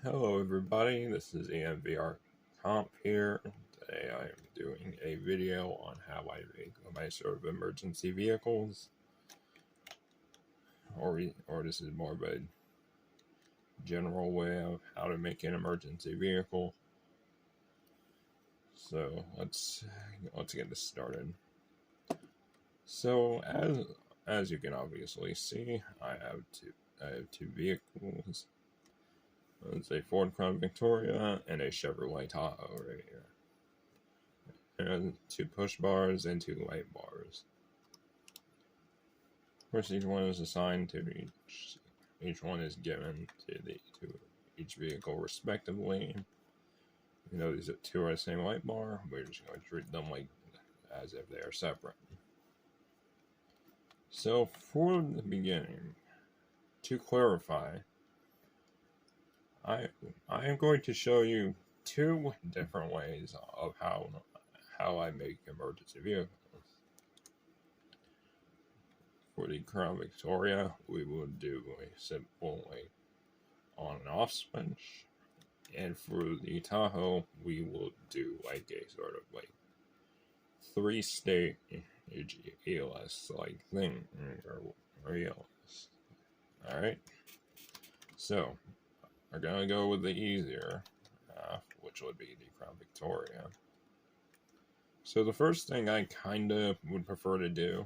Hello everybody, this is EMVR Comp here. Today I am doing a video on how I make my sort of emergency vehicles. Or this is more of a general way of how to make an emergency vehicle. So let's get this started. So as you can obviously see, I have two vehicles. It's a Ford Crown Victoria and a Chevrolet Tahoe right here. And two push bars and two light bars. Of course, each one is assigned to each one is given to each vehicle respectively. You know, these two are the same light bar. We're just going to treat them like as if they are separate. So for the beginning, to clarify, I am going to show you two different ways of how I make emergency vehicles. For the Crown Victoria, we will do a simple on and off switch, and for the Tahoe, we will do like a sort of 3-stage ELS thing or ELS. All right, so we're gonna go with the easier, which would be the Crown Victoria. So the first thing I kind of would prefer to do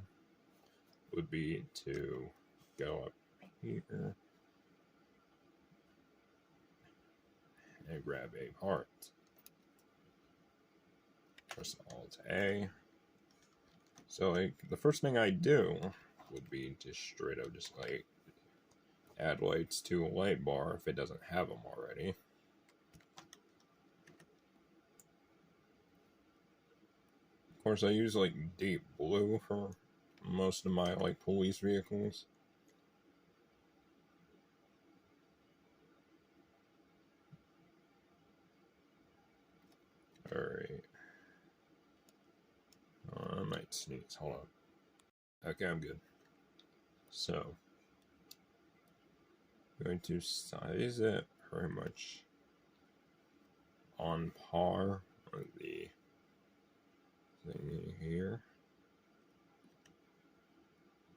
would be to go up here and grab a part. Press Alt A. So the first thing I do would be to straight up just add lights to a light bar if it doesn't have them already. Of course, I use deep blue for most of my police vehicles. Alright. I might sneeze. Hold on. Okay, I'm good. So, I'm going to size it pretty much on par with the thing here.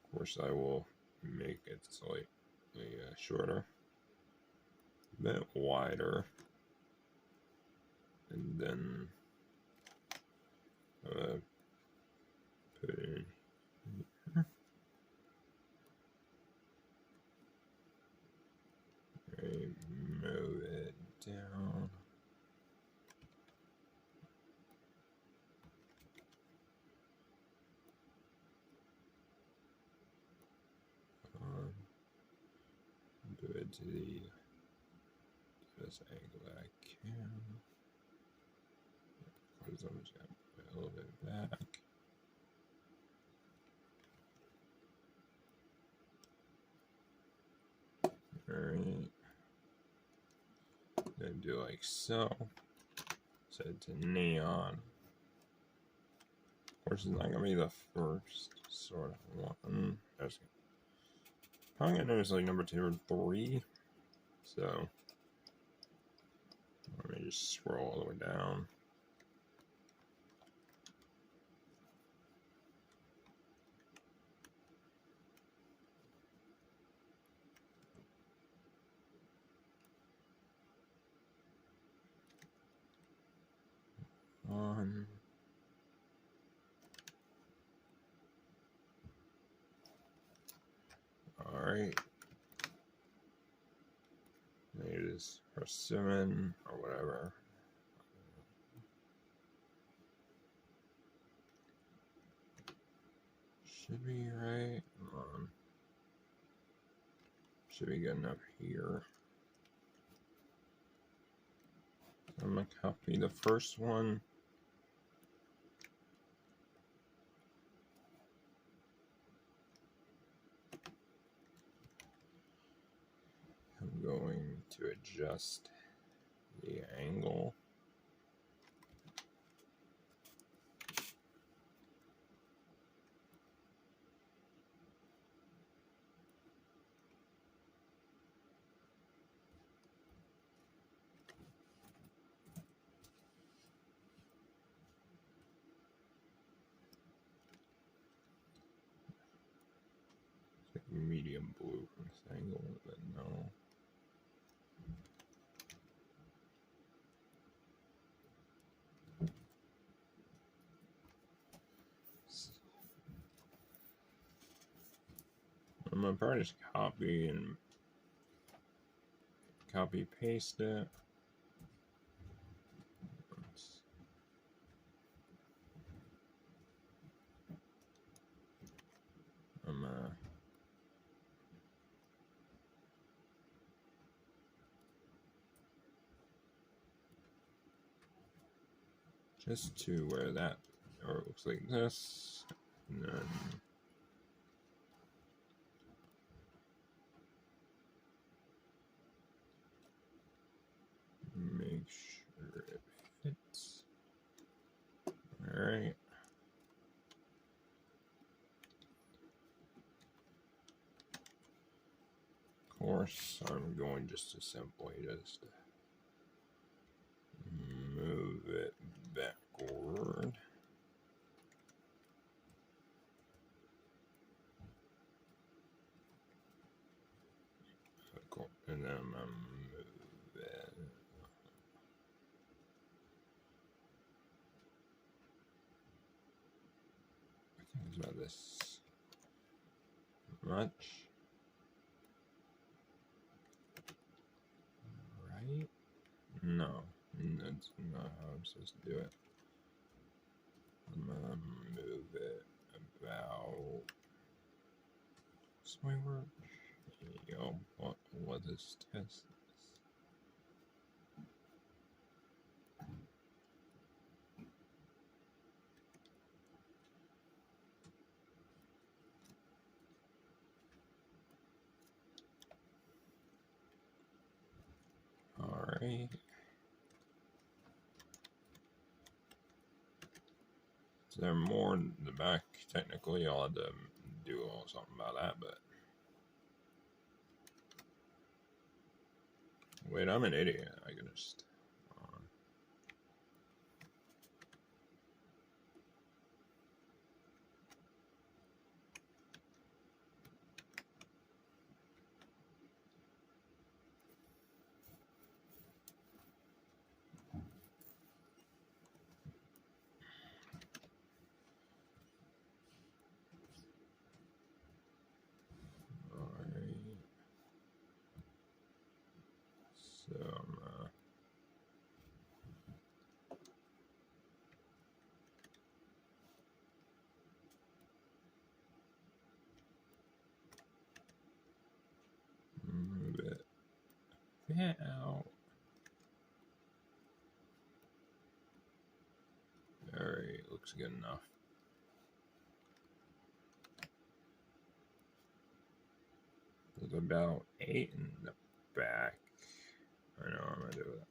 Of course, I will make it slightly shorter, a bit wider, and then put it in here. Move it down. Do it to the best angle I can. Because I'm just going to put it a little bit back. Alright. Then do like so. Set it to neon. Of course, it's not going to be the first sort of one. That's probably going to notice number 2 or 3. So, let me just scroll all the way down. Alright. Maybe just persimmon or whatever. Should be right. Should be good enough here. I'm gonna copy the first one. I'm going to adjust the angle. medium blue rectangle, but no. I'm gonna probably just copy paste it. I'm just to where that, or it looks like this, and then make sure it fits. All right. Of course, I'm going just to simply just move it backward. And then I'm gonna move it. I think it's about this much. Right? No, that's not how I'm supposed to do it. I'm gonna move it about this way work. Yo, what is test? Alright. Is there more in the back? Technically, I'll have to do a little something about that, but. Wait, I'm an idiot. I can just. So move it out. Alright, looks good enough. There's about 8 in the back. I know I'm gonna do it.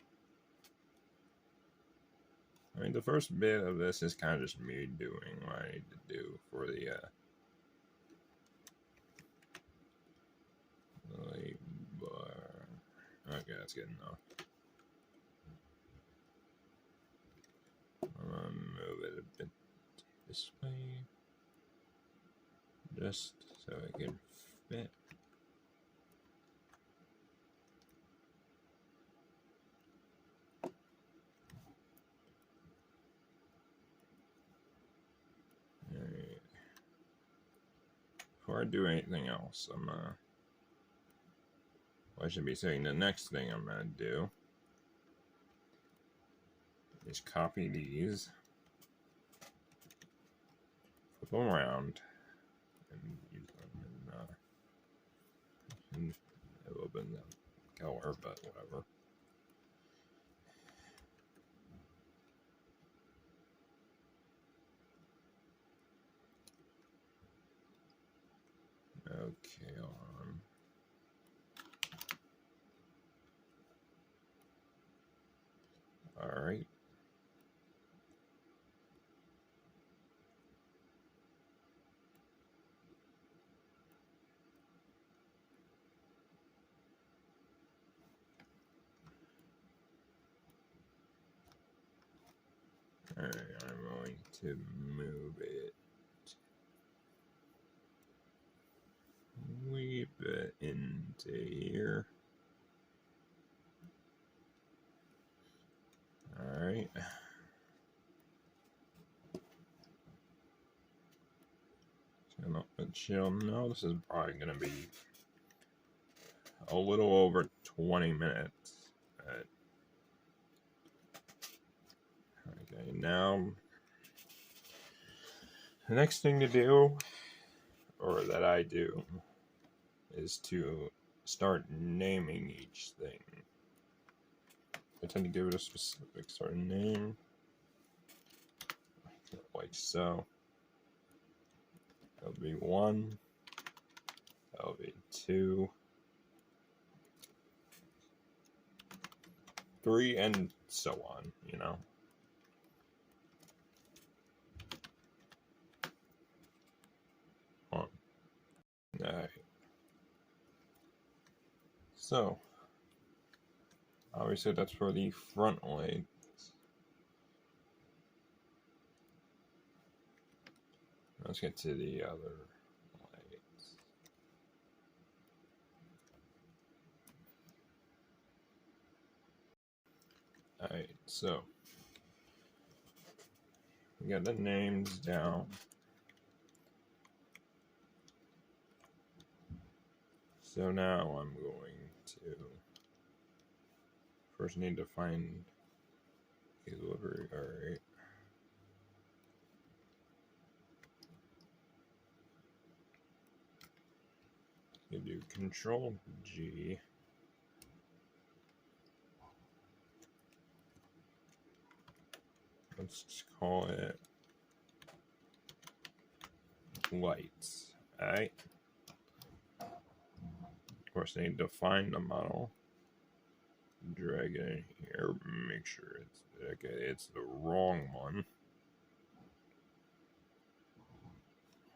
I mean, the first bit of this is kind of just me doing what I need to do for the light bar. Okay, that's good enough. I'm gonna move it a bit this way, just so it can fit. Alright. Before I do anything else, I should be saying the next thing I'm gonna do is copy these, flip them around, and use them in a little bit of color, but whatever. Okay, all right. Alright, I'm going to move it see here. All right. Chill. No, this is probably gonna be a little over 20 minutes. Okay, now the next thing to do, or that I do, is to start naming each thing. I tend to give it a specific sort of name, like so. That'll be 1. That'll be 2, 3, and so on, you know. Alright. So, obviously that's for the front legs. Let's get to the other legs. Alright, so we got the names down. So now I'm going to first need to find a delivery. Alright. You do Control G. Let's just call it lights. Alright. Of course, I need to find the model. Drag it in here. Make sure it's okay. It's the wrong one.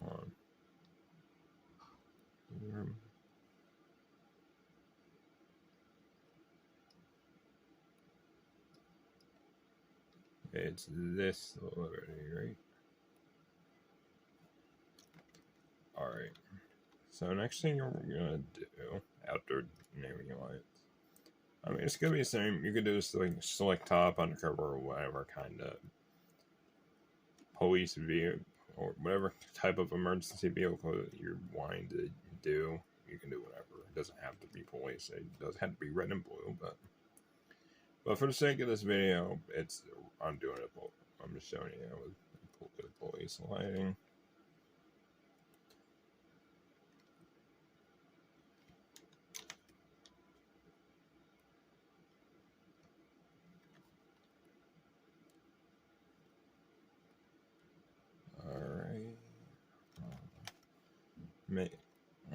Hold on. It's this already, right? Alright. So next thing we're gonna do after naming lights, I mean it's gonna be the same. You could do this like select top, undercover, or whatever kind of police vehicle or whatever type of emergency vehicle that you're wanting to do. You can do whatever. It doesn't have to be police. It does have to be red and blue, but for the sake of this video, I'm doing it. I'm just showing you with police lighting.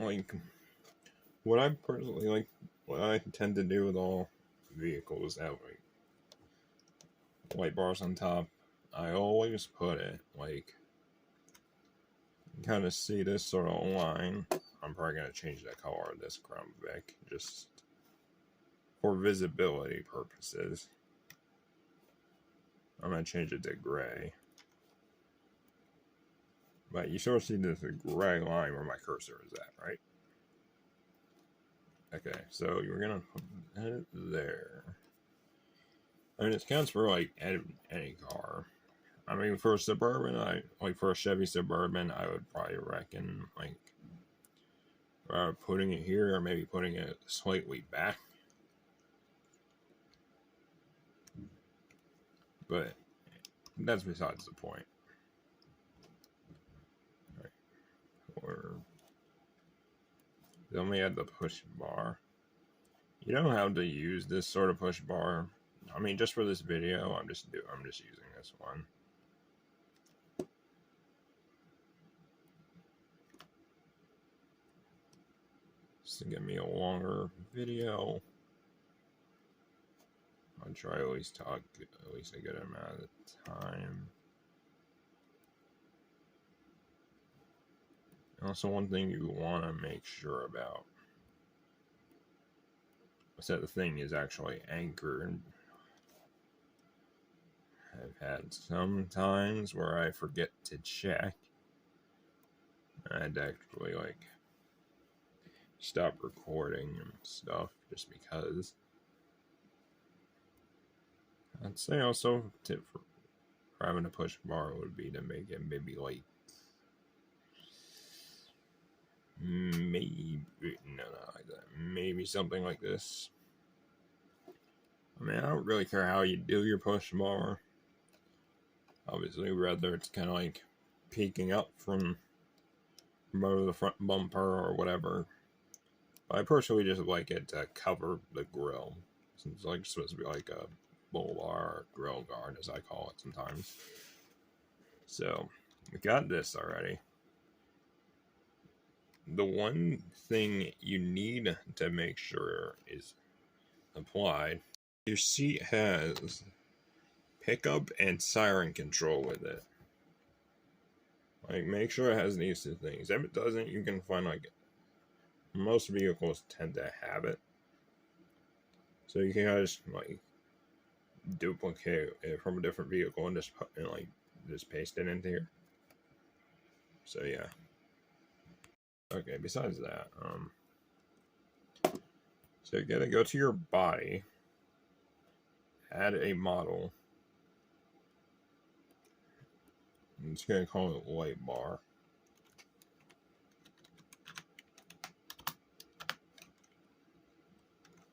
Like what I personally like, what I tend to do with all vehicles that like light bars on top, I always put it like kind of see this sort of line. I'm probably gonna change the color of this Crown Vic just for visibility purposes. I'm gonna change it to gray. But you sort of see this gray line where my cursor is at, right? Okay, so you're gonna put it there. I mean, it counts for like any car. I mean, for a Suburban, for a Chevy Suburban, I would probably reckon like putting it here or maybe putting it slightly back. But that's besides the point. Right. Or then we had the push bar. You don't have to use this sort of push bar. I mean, just for this video, I'm just using this one. Just to give me a longer video. I'll try at least talk at least a good amount of time. Also, one thing you want to make sure about is that the thing is actually anchored. I've had some times where I forget to check. I'd actually like stop recording and stuff just because. I'd say also tip for having a push bar would be to make it maybe like maybe something like this. I mean, I don't really care how you do your push bar. Obviously, whether it's kind of like peeking up from over the front bumper or whatever. I personally just like it to cover the grill, since it's like supposed to be like a bull bar or grill guard, as I call it sometimes. So we got this already. The one thing you need to make sure is applied. Your seat has pickup and siren control with it. Like, make sure it has these two things. If it doesn't, you can find like most vehicles tend to have it. So you can just like duplicate it from a different vehicle and just paste it into here. So yeah. Okay, besides that, so you gotta go to your body, add a model. I'm just gonna call it light bar.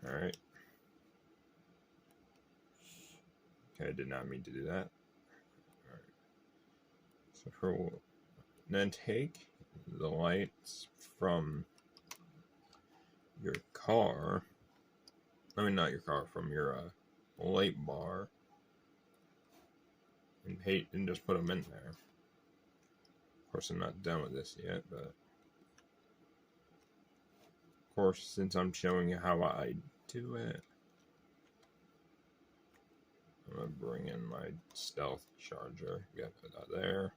Alright. Okay, I did not mean to do that. Alright. So then take the lights from your car. I mean, not your car, from your light bar, and just put them in there. Of course, I'm not done with this yet, but of course, since I'm showing you how I do it, I'm gonna bring in my stealth charger. You gotta put that there.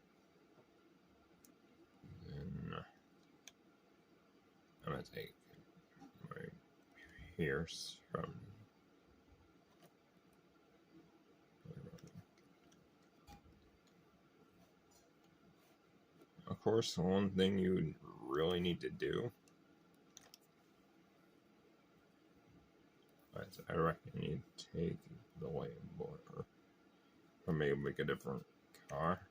Then I'm gonna take my Pierce from. Of course, the one thing you really need to do, I reckon you take the light bar, or maybe make a different car.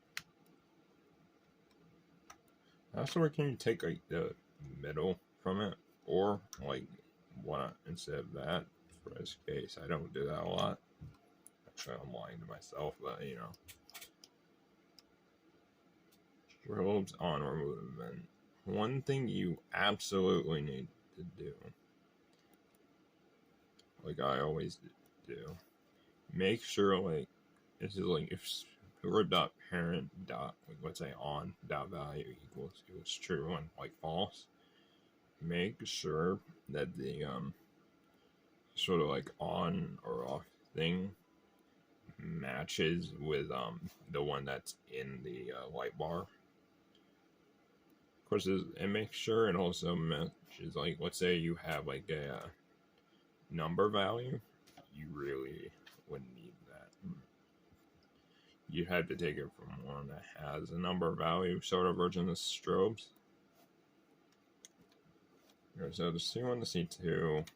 Also, can you take like the middle from it, or like one instead of that? For this case, I don't do that a lot. Actually, I'm lying to myself, but you know. Strobes on movement. One thing you absolutely need to do, like I always do, make sure like this is like if your dot parent dot like let's say on dot value equals true and like false, make sure that the sort of like on or off thing matches with the one that's in the light bar. Of course, and make sure it also matches, like, let's say you have like a number value, you really wouldn't need that. You have to take it from one that has a number value sort of version of strobes. So the C1 to C2,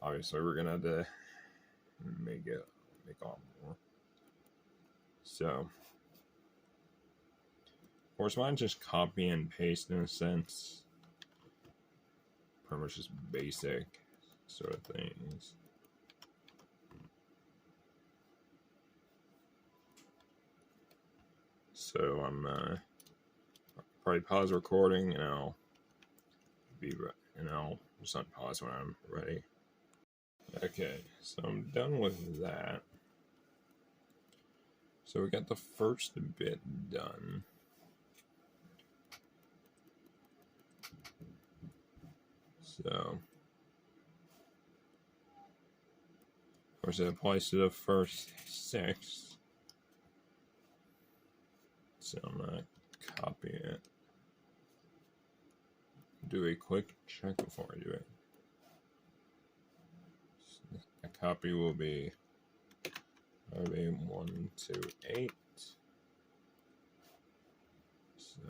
obviously we're gonna have to make on more. So, of course, mine's just copy and paste in a sense. Pretty much just basic sort of things. So I'm probably pause recording and I'll just unpause when I'm ready. Okay, so I'm done with that. So we got the first bit done. So, of course, it applies to the first 6. So I'm gonna copy it. Do a quick check before I do it. So a copy will be 128. So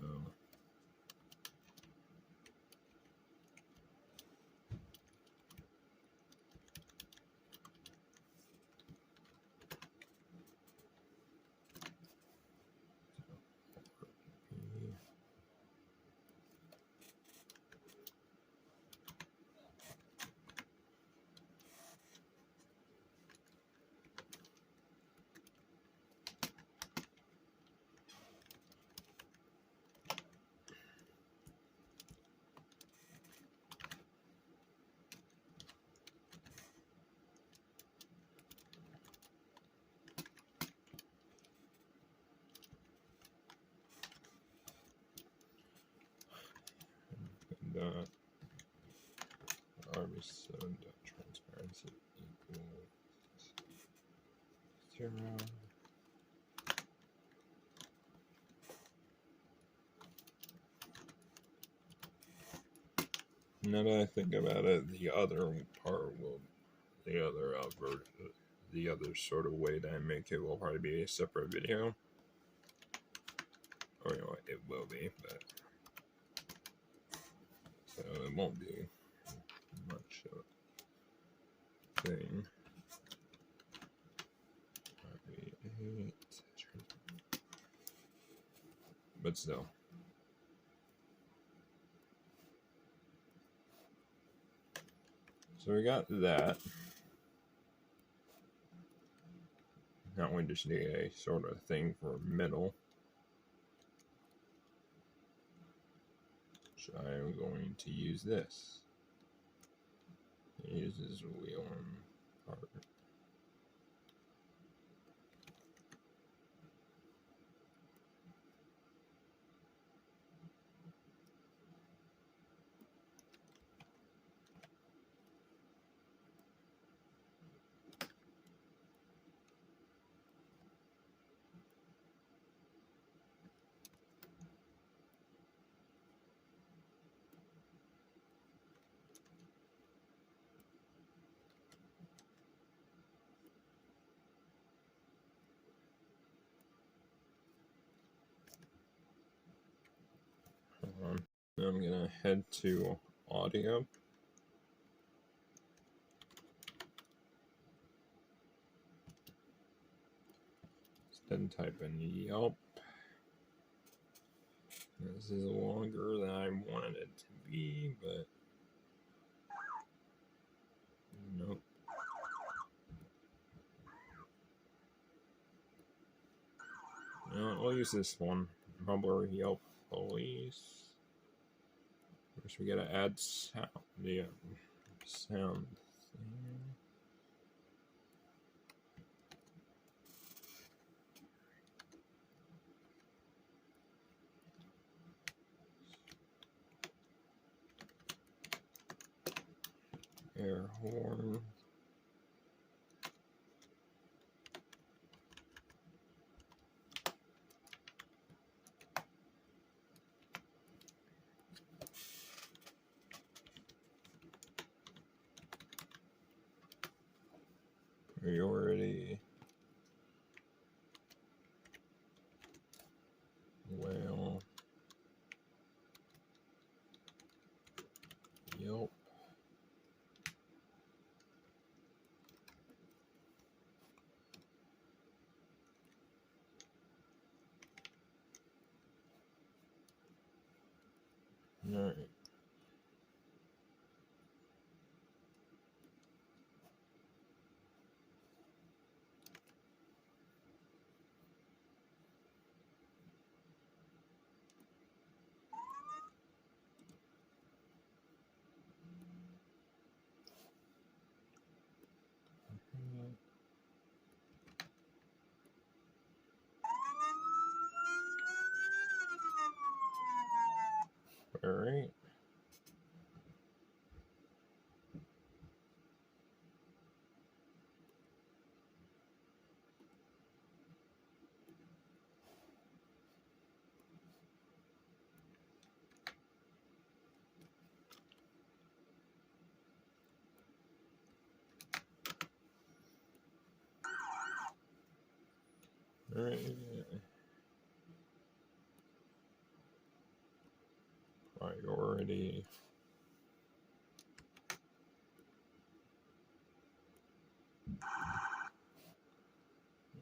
0. Now that I think about it, the other part will, the other sort of way that I make it will probably be a separate video. Or you know what, it will be, but so it won't be much of a thing. 8, but still. So we got that. Now we just need a sort of thing for middle. So I am going to use this. Use this wheel part. I'm gonna head to audio. Then type in Yelp. This is longer than I wanted it to be, but nope. No, I'll use this one. Probably Yelp Police. First, we gotta add sound. The sound thing. Air horn. Priority. Well. Yelp. Alright. Alright. Alright. Priority.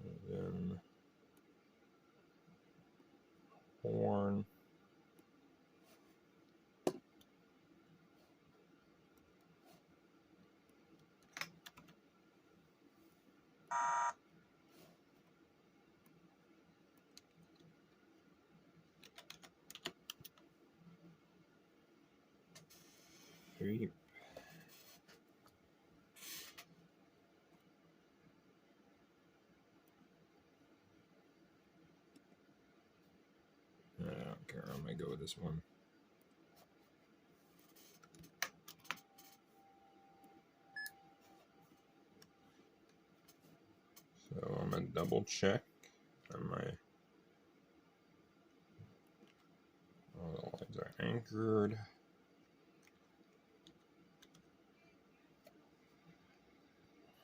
And then horn. Beep. I don't care. I'm gonna go with this one. So I'm want to double check on my all the lines are anchored.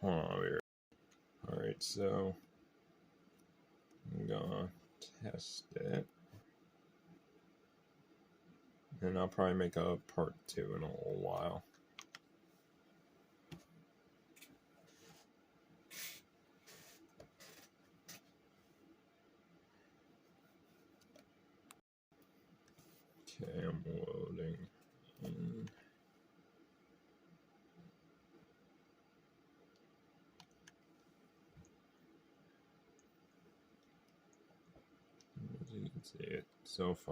Weird. Alright, so I'm gonna test it. And I'll probably make a part 2 in a little while. Okay, I'm loading in. As you can see it so far.